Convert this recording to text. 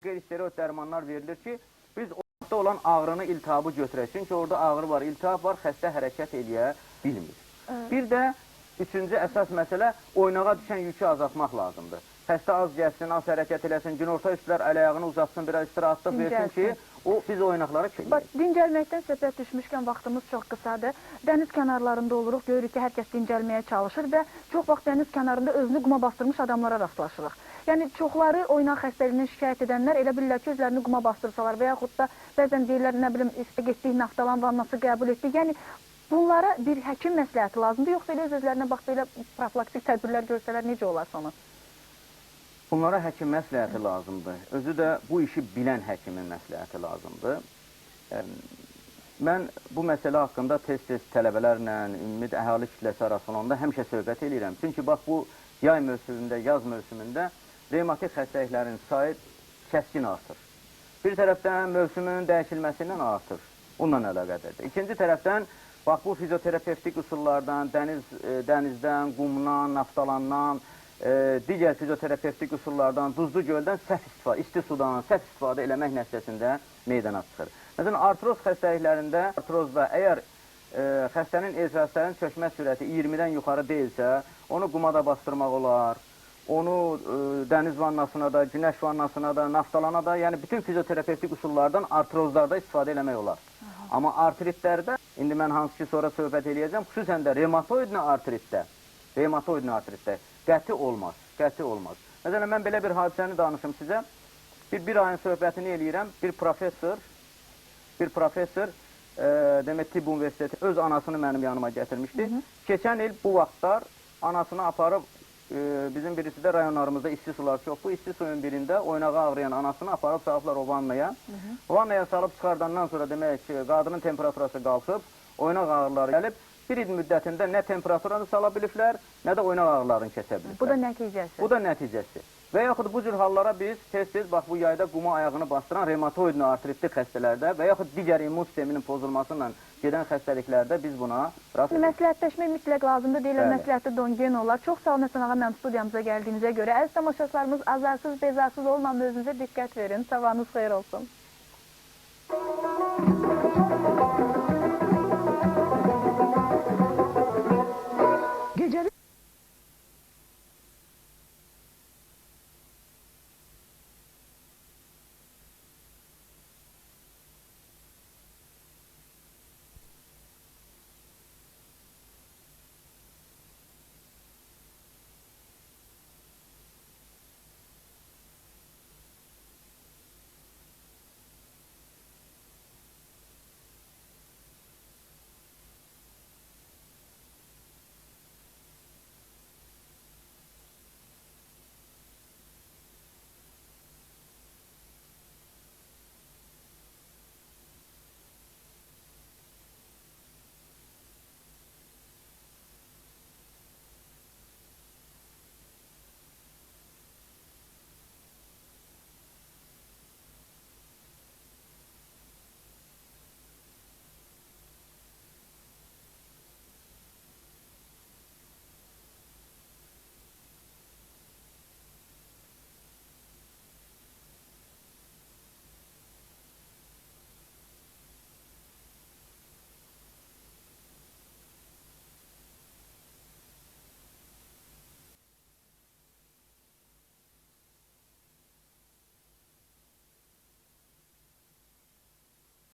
Qeyri-steroid dərmanlar verilir ki, biz orada olan ağrını, iltihabı götürək. Çünki orada ağrı var, iltihab var, xəstə hərəkət eləyə bilmir. Bir də üçüncü əsas məsələ oynağa düşən yükü azaltmaq lazımdır. Xəstə az gəlsin, az hərəkət eləsin, günorta üstlər əl-ayağını uzatsın, biraz istirahatlıq versin ki, biz oynaqlara köynəyik. Dincəlməkdən söhbət düşmüşkən vaxtımız çox qısadır. Dəniz kənarlarında oluruq, görürük ki, hər kəs dincəlməyə çalışır və çox vaxt dəniz kənarında özünü quma bastırmış adamlara rastlaşırıq. Yəni, çoxları oynaq xəstəliyindən şikayət edənlər elə bilirlər ki, özlərini quma bastırsalar və yaxud da bəzən deyirlər, nə bilim, getdik, naftalan vannası qəbul etdik. Yəni, bunlara bir həkim məsləhəti lazımdır, yoxsa elə öz-özlərinə bax, belə profilaktik tədbirlər görsələr necə olar sonu? Bunlara həkim məsləhəti lazımdır. Özü də bu işi bilən həkimin məsləhəti lazımdır. Mən bu məsələ haqqında tez-tez tələbələrlə, ümumi əhali kütləsi arasında həmişə söhbət edirəm. Çünki bax, bu yay mövsümündə, yaz mövsümündə revmatik xəstəliklərin sayı kəskin artır. Bir tərəfdən mövsümün dəyişilməsindən artır, onunla əlaqədirdir. İkinci tərəfdən, bax, bu fizioterapevtik üsullardan, dənizdən, qumdan, naftalandan, digər fizioterapevtik üsullardan, duzlu göldən səhv istifadə, isti sudan səhv istifadə eləmək nəticəsində meydana çıxır. Məsələn, artroz xəstəliklərində, artrozda əgər xəstənin etirazların çökmə sürəti 20-dən yuxarı deyilsə, onu qumada bastırmaq olar, onu dəniz vannasına da, günəş vannasına da, naftalana da, yəni bütün fizioterapevtik üsullardan artrozlarda istifadə eləmək olar. Amma artritlərdə, indi mən hansı ki sonra söhbət eləyəcəm, xüsusən də revmatoidli artritdə qəti olmaz, qəti olmaz. Məsələn, mən belə bir hadisəni danışım sizə. Bir ayın söhbətini eləyirəm, bir professor, demək, Tibb Universiteti öz anasını mənim yanıma gətirmişdi. Keçən il bu vaxtlar anasını aparıb, bizim birisi də rayonlarımızda isti sular çoxdur. İsti suyun birində oynağı ağrıyan anasını aparıb salıblar o vannaya. Vannaya salıb çıxardandan sonra demək ki, qadının temperaturası qalxıb, oynaq ağrıları gəlib, bir il müddətində nə temperaturanı sala biliblər, nə də oynaq ağrılarını kəsə biliblər. Bu da nəticəsi. Bu da nəticəsi. Və yaxud bu cür hallara biz tez-tez, bax, bu yayda quma ayağını bastıran revmatoidli artritli xəstələrdə və yaxud digər immun sisteminin pozulması ilə gedən xəstəliklərdə biz buna rast edirik. Məsləhətləşmək mütləq lazımdır, deyirlər, məsləhətli dongen olar. Çox sağ olun, Həsən ağa, mənim studiyamıza gəldiyinizə görə. Əziz tamaşaçılarımız, azarsız, bezarsız olmadan özünüzə diqqət verin. Sabahınız xeyir olsun.